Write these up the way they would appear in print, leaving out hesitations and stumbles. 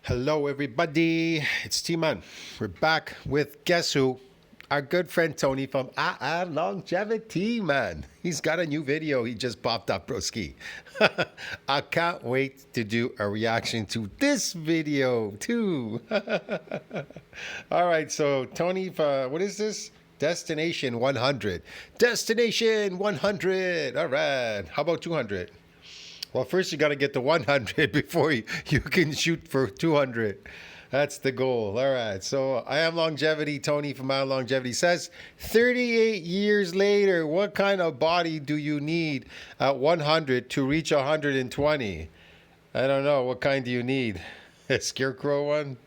Hello, everybody. It's T-Man. We're back with guess who? Our good friend Tony from Longevity, man. He's got a new video. He just popped up, broski. I can't wait to do a reaction to this video, too. All right, so Tony, what is this? Destination 100. Destination 100. All right. How about 200? Well, first you got to get to 100 before you can shoot for 200. That's the goal. All right. So I am Longevity. Tony from I Am Longevity says, 38 years later, what kind of body do you need at 100 to reach 120? I don't know. What kind do you need? A scarecrow one?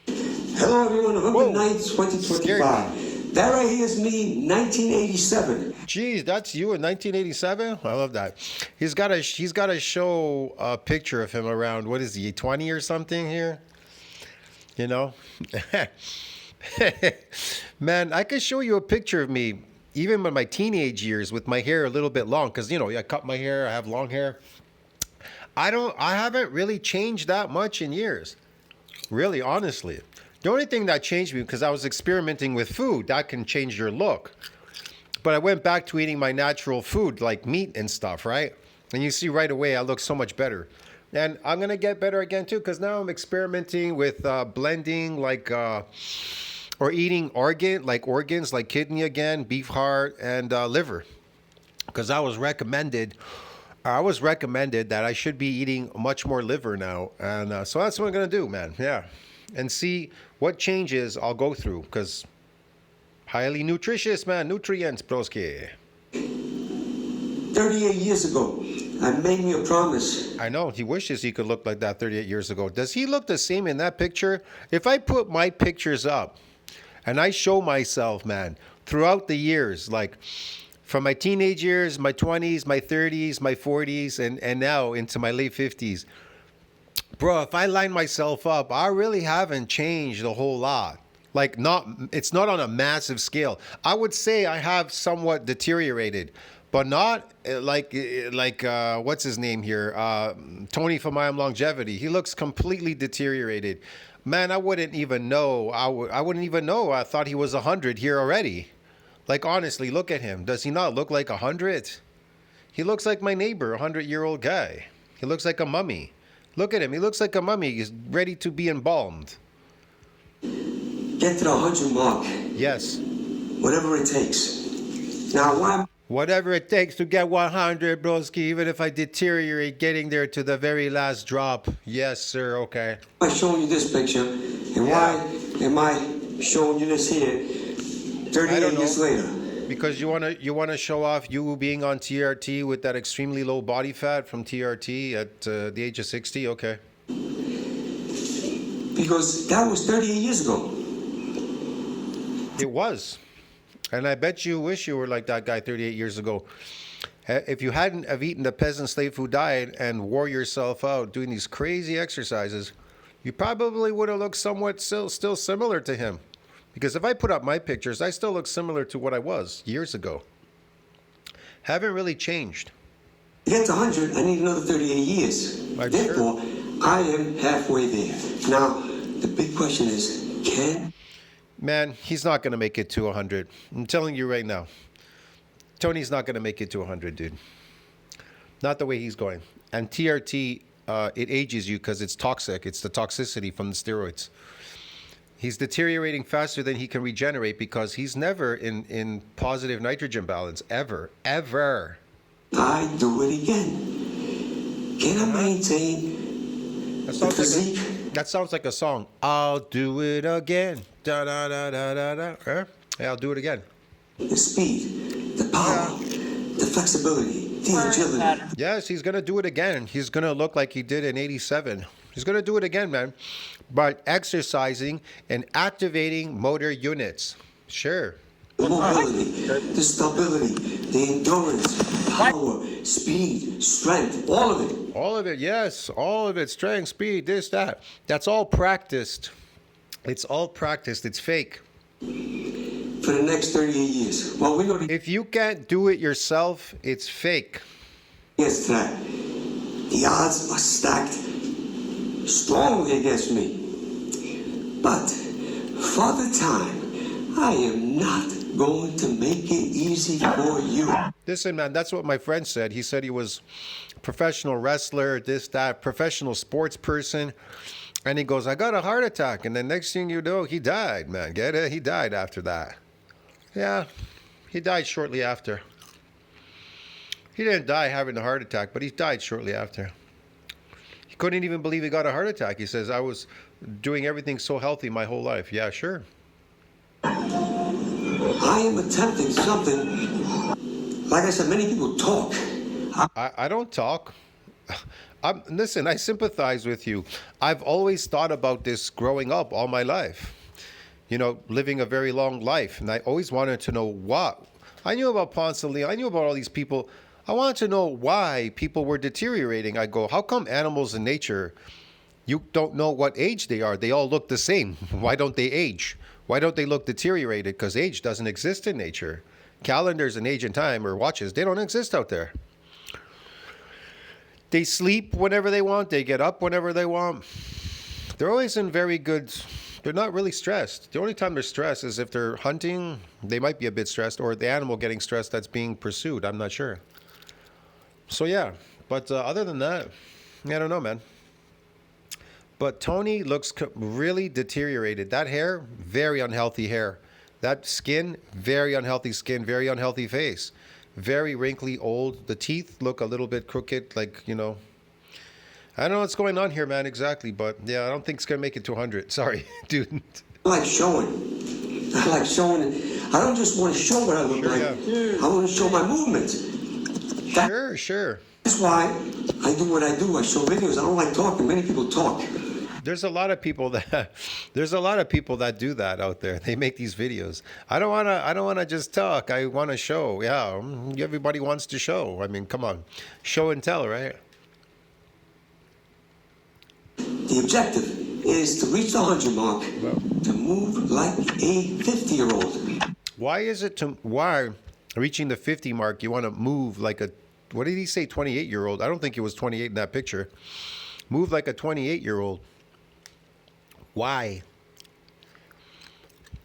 Hello, everyone. November 9th, 2025. That right here is me, 1987. Geez, that's you in 1987? I love that. He's got to show a picture of him around, what is he, 20 or something here? You know? Man, I could show you a picture of me, even in my teenage years, with my hair a little bit long, because, you know, I cut my hair, I have long hair. I haven't really changed that much in years. Really, honestly. The only thing that changed me, because I was experimenting with food, that can change your look. But I went back to eating my natural food, like meat and stuff, right? And you see right away, I look so much better. And I'm going to get better again, too, because now I'm experimenting with blending, or eating organs, like kidney again, beef heart, and liver. Because I was recommended that I should be eating much more liver now. And so that's what I'm going to do, man. Yeah. And see what changes I'll go through, because highly nutritious, man. Nutrients, broski. 38 years ago, I made me a promise. I know. He wishes he could look like that 38 years ago. Does he look the same in that picture? If I put my pictures up and I show myself, man, throughout the years, like from my teenage years, my 20s, my 30s, my 40s, and now into my late 50s, bro, if I line myself up, I really haven't changed a whole lot. Like, it's not on a massive scale. I would say I have somewhat deteriorated, but not like what's his name here? Tony from I Am Longevity. He looks completely deteriorated. Man, I wouldn't even know. I wouldn't even know. I thought he was 100 here already. Like, honestly, look at him. Does he not look like 100? He looks like my neighbor, 100-year-old guy. He looks like a mummy. Look at him. He looks like a mummy. He's ready to be embalmed. Get to the 100 mark. Yes. Whatever it takes. Now, why? Whatever it takes to get 100, broski, even if I deteriorate getting there to the very last drop. Yes, sir. Okay. Am I showing you this picture? And why am I showing you this here 38 years later? Because you wanna show off you being on TRT with that extremely low body fat from TRT at the age of 60. Okay. Because that was 38 years ago. It was, and I bet you wish you were like that guy 38 years ago. If you hadn't have eaten the peasant slave food diet and wore yourself out doing these crazy exercises, you probably would have looked somewhat still similar to him. Because if I put up my pictures, I still look similar to what I was years ago. Haven't really changed. To get to 100, I need another 38 years. Therefore, I am halfway there. Now, the big question is, can... Man, he's not going to make it to 100. I'm telling you right now. Tony's not going to make it to 100, dude. Not the way he's going. And TRT, it ages you because it's toxic. It's the toxicity from the steroids. He's deteriorating faster than he can regenerate because he's never in positive nitrogen balance. Ever. I do it again. Can I maintain the physique? That sounds like a song. I'll do it again. Da da da da da da. Yeah, I'll do it again. The speed, the power, the flexibility, the agility. Yes, he's gonna do it again. He's gonna look like he did in '87. He's gonna do it again, man. But exercising and activating motor units. Sure. The mobility, the stability, the endurance, power, speed, strength, all of it. All of it, yes. All of it. Strength, speed, this, that. That's all practiced. It's all practiced. It's fake. For the next 38 years. Well, we're going to... If you can't do it yourself, it's fake. Yes, that. The odds are stacked strongly against me. But for the time, I am not going to make it easy for you. Listen, man, that's what my friend said. He said he was a professional wrestler, this, that, professional sports person. And he goes, I got a heart attack. And the next thing you know, he died, man. Get it? He died after that. Yeah, he died shortly after. He didn't die having a heart attack, but he died shortly after. He couldn't even believe he got a heart attack. He says, I was doing everything so healthy my whole life. Yeah, sure. I am attempting something. Like I said, many people talk. I don't talk. Listen, I sympathize with you. I've always thought about this growing up all my life. You know, living a very long life. And I always wanted to know what. I knew about Ponce de Leon. I knew about all these people. I wanted to know why people were deteriorating. I go, how come animals in nature, you don't know what age they are? They all look the same. Why don't they age? Why don't they look deteriorated? Because age doesn't exist in nature. Calendars and age and time or watches, they don't exist out there. They sleep whenever they want. They get up whenever they want. They're always in very good... They're not really stressed. The only time they're stressed is if they're hunting. They might be a bit stressed, or the animal getting stressed that's being pursued. I'm not sure. So yeah, but other than that, I don't know, man. But Tony looks really deteriorated. That hair, very unhealthy hair. That skin, very unhealthy skin, very unhealthy face. Very wrinkly, old. The teeth look a little bit crooked, like, you know. I don't know what's going on here, man, exactly. But, yeah, I don't think it's going to make it to 100. Sorry, dude. I like showing. I like showing. I don't just want to show what I look like. Yeah. I want to show my movements. Sure. That's why I do what I do. I show videos. I don't like talking. Many people talk. There's a lot of people that do that out there. They make these videos. I don't wanna just talk. I wanna show. Yeah, everybody wants to show. I mean, come on, show and tell, right? The objective is to reach the 100 mark, to move like a 50-year-old. Why reaching the 50 mark? You want to move like a, what did he say? 28-year-old? I don't think it was 28 in that picture. Move like a 28-year-old. Why?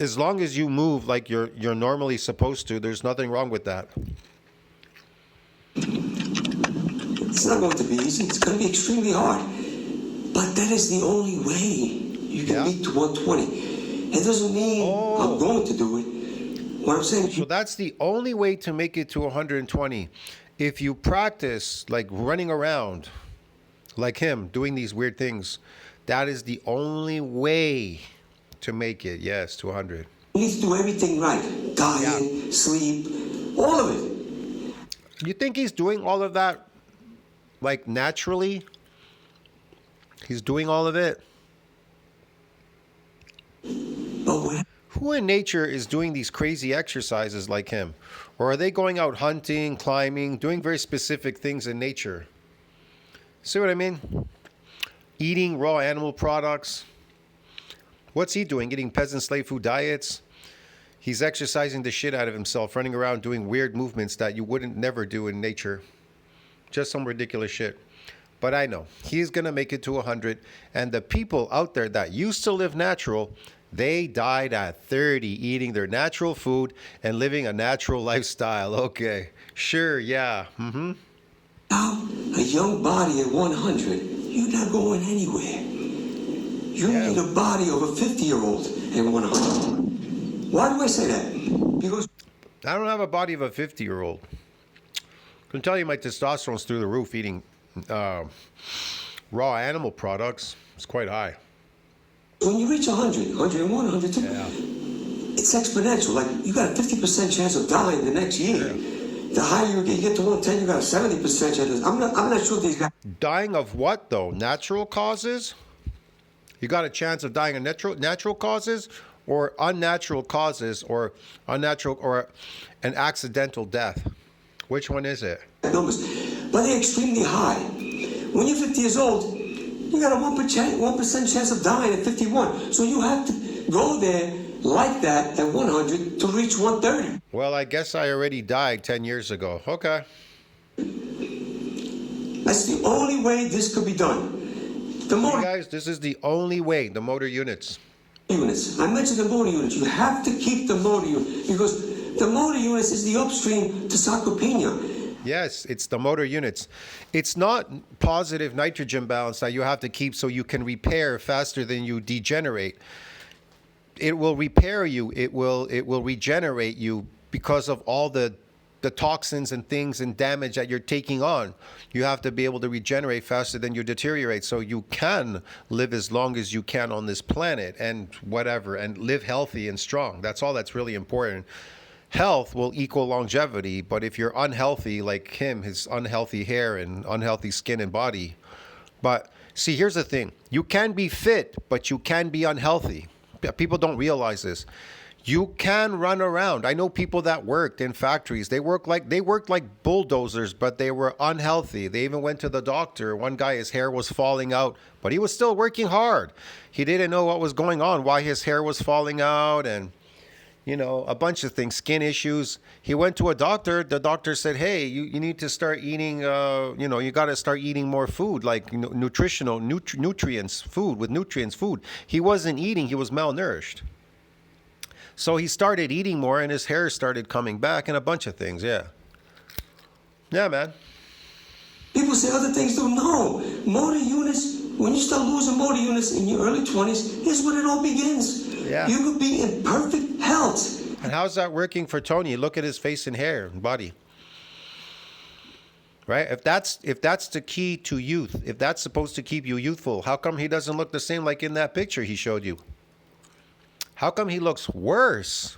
As long as you move like you're normally supposed to, there's nothing wrong with that. It's not going to be easy. It's going to be extremely hard. But that is the only way you can beat to 120. It doesn't mean I'm going to do it. What I'm saying. So that's the only way to make it to 120. If you practice like running around, like him, doing these weird things, that is the only way to make it, yes, to 100. You need to do everything right. Diet, sleep, all of it. You think he's doing all of that, like, naturally? He's doing all of it? Who in nature is doing these crazy exercises like him? Or are they going out hunting, climbing, doing very specific things in nature? See what I mean? Eating raw animal products. What's he doing? Eating peasant slave food diets? He's exercising the shit out of himself, running around doing weird movements that you wouldn't never do in nature. Just some ridiculous shit. But I know he's going to make it to 100. And the people out there that used to live natural, they died at 30, eating their natural food and living a natural lifestyle. Okay. Sure. Yeah. Mm-hmm. Now, a young body at 100, you're not going anywhere. You need a body of a 50-year-old at 100. Why do I say that? Because I don't have a body of a 50-year-old. I can tell you my testosterone's through the roof eating raw animal products. It's quite high. When you reach 100, 101, 102, it's exponential. Like, you got a 50% chance of dying the next year. The higher you get to 110, you got a 70% chance. I'm not sure these guys. Dying of what, though? Natural causes? You got a chance of dying of natural causes or unnatural causes or unnatural or an accidental death? Which one is it? Numbers, but they're extremely high. When you're 50 years old, you got a 1% chance of dying at 51. So you have to go there like that at 100 to reach 130. Well, I guess I already died 10 years ago. Okay. That's the only way this could be done. The You motor guys, this is the only way, the motor units. units. I mentioned the motor units. You have to keep the motor unit because the motor units is the upstream to sarcopenia. Yes, it's the motor units. It's not positive nitrogen balance that you have to keep so you can repair faster than you degenerate. It will repair you. It will regenerate you because of all the toxins and things and damage that you're taking on. You have to be able to regenerate faster than you deteriorate so you can live as long as you can on this planet and whatever and live healthy and strong. That's all that's really important. Health will equal longevity, but if you're unhealthy like him, his unhealthy hair and unhealthy skin and body. But see, here's the thing. You can be fit, but you can be unhealthy. People don't realize this. You can run around. I know people that worked in factories. They worked like bulldozers, but they were unhealthy. They even went to the doctor. One guy, his hair was falling out, but he was still working hard. He didn't know what was going on, why his hair was falling out, and a bunch of things, skin issues. He went to a doctor. The doctor said, hey, you need to start eating, you got to start eating more food, like nutritional, nutrients, food with nutrients, food. He wasn't eating. He was malnourished. So he started eating more and his hair started coming back and a bunch of things. Yeah. Yeah, man. People say other things too. No. Motor units, when you start losing motor units in your early 20s, here's when it all begins. Yeah. You could be in perfect health. And how's that working for Tony? Look at his face and hair and body. Right? If that's the key to youth, if that's supposed to keep you youthful, how come he doesn't look the same like in that picture he showed you? How come he looks worse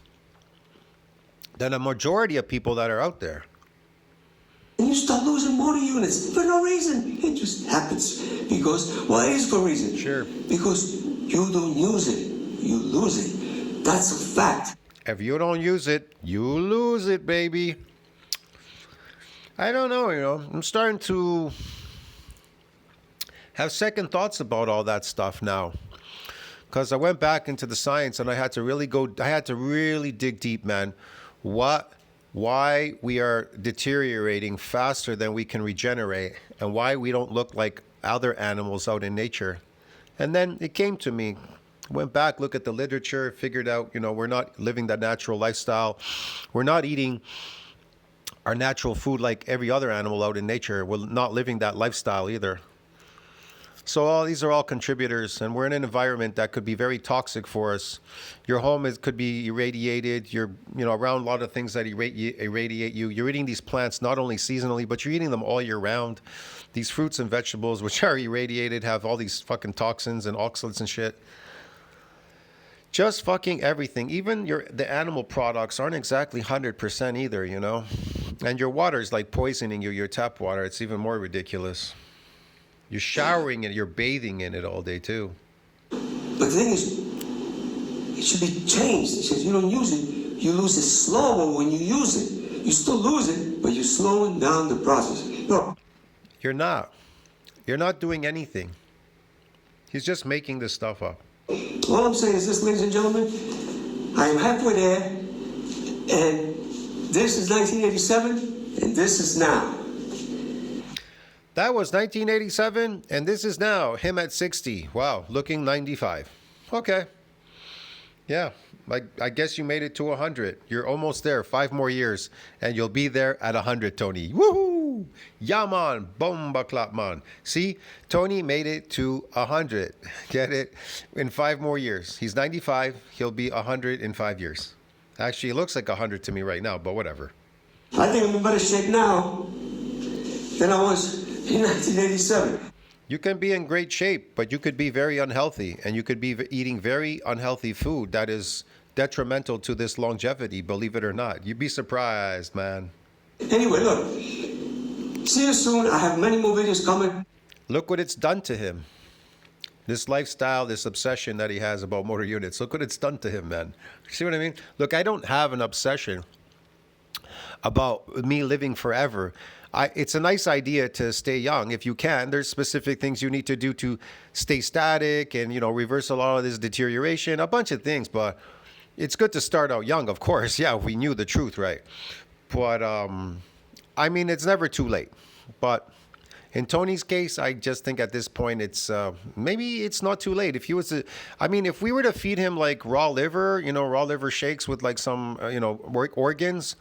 than a majority of people that are out there? And you start losing motor units for no reason. It just happens. Because, well, it is for a reason. Sure. Because you don't use it, you lose it. That's a fact. If you don't use it, you lose it, baby. I don't know, I'm starting to have second thoughts about all that stuff now. Because I went back into the science and I had to really dig deep, man. Why we are deteriorating faster than we can regenerate and why we don't look like other animals out in nature. And then it came to me. Went back, looked at the literature, figured out, we're not living that natural lifestyle. We're not eating our natural food like every other animal out in nature. We're not living that lifestyle either. So these are all contributors, and we're in an environment that could be very toxic for us. Your home could be irradiated. You're around a lot of things that irradiate you. You're eating these plants not only seasonally, but you're eating them all year round. These fruits and vegetables, which are irradiated, have all these fucking toxins and oxalates and shit. Just fucking everything. Even the animal products aren't exactly 100% either, And your water is like poisoning you, your tap water. It's even more ridiculous. You're showering in it, you're bathing in it all day too. But the thing is, it should be changed. It says you don't use it, you lose it slower when you use it. You still lose it, but you're slowing down the process. No. You're not. You're not doing anything. He's just making this stuff up. All I'm saying is this, ladies and gentlemen, I am halfway there, and this is 1987, and this is now. That was 1987, and this is now him at 60. Wow, looking 95. Okay. Yeah, I guess you made it to 100. You're almost there. 5 more years, and you'll be there at 100, Tony. Woohoo! Yeah, man. Bomba clap, man. See, Tony made it to 100. Get it? In 5 more years. He's 95. He'll be 100 in 5 years. Actually, it looks like 100 to me right now, but whatever. I think I'm in better shape now than I was in 1987. You can be in great shape, but you could be very unhealthy, and you could be eating very unhealthy food that is detrimental to this longevity, believe it or not. You'd be surprised, man. Anyway, look. See you soon. I have many more videos coming. Look what it's done to him. This lifestyle, this obsession that he has about motor units. Look what it's done to him, man. See what I mean? Look, I don't have an obsession about me living forever. It's a nice idea to stay young if you can. There's specific things you need to do to stay static and, reverse a lot of this deterioration, a bunch of things. But it's good to start out young, of course. Yeah, we knew the truth, right? But, it's never too late. But In Tony's case, I just think at this point it's maybe it's not too late. If he was to, I mean, if we were to feed him like raw liver, raw liver shakes with like some, organs,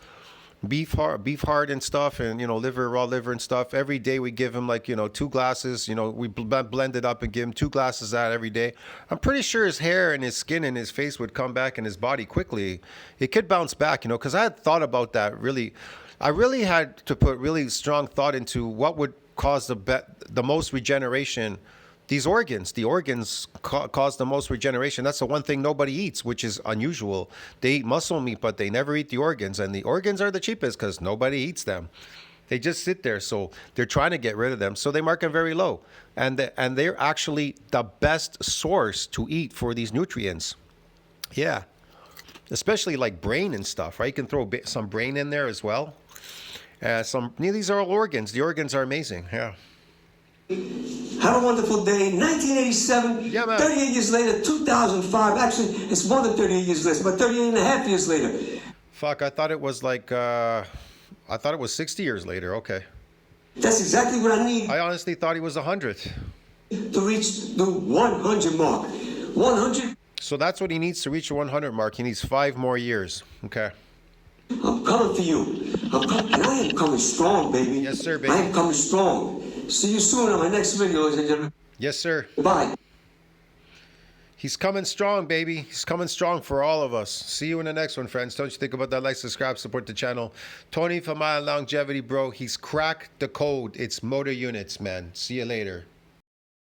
beef heart and stuff, and raw liver and stuff. Every day we give him like 2 glasses. We blend it up and give him 2 glasses of that every day. I'm pretty sure his hair and his skin and his face would come back in his body quickly. It could bounce back, because I had thought about that really. I really had to put really strong thought into what would cause the most regeneration. The organs cause the most regeneration. That's the one thing nobody eats, which is unusual. They eat muscle meat, but they never eat the organs. And the organs are the cheapest because nobody eats them. They just sit there. So they're trying to get rid of them. So they mark them very low. And they're actually the best source to eat for these nutrients. Yeah. Especially like brain and stuff, right? You can throw some brain in there as well. These are all organs. The organs are amazing. Yeah. Have a wonderful day. 1987, Yeah, man. 38 years later, 2005. Actually, it's more than 38 years later, but 38 and a half years later. Fuck, I thought it was like, I thought it was 60 years later. Okay. That's exactly what I need I honestly thought he was 100. to reach the 100 mark. 100. So that's what he needs to reach the 100 mark. He needs 5 more years. Okay. I'm coming for you. And I am coming strong, baby. Yes, sir, baby. I am coming strong. See you soon on my next video, ladies and gentlemen. Yes, sir. Bye. He's coming strong, baby. He's coming strong for all of us. See you in the next one, friends. Don't you think about that? Like, subscribe, support the channel. Tony from My Longevity, bro. He's cracked the code. It's motor units, man. See you later.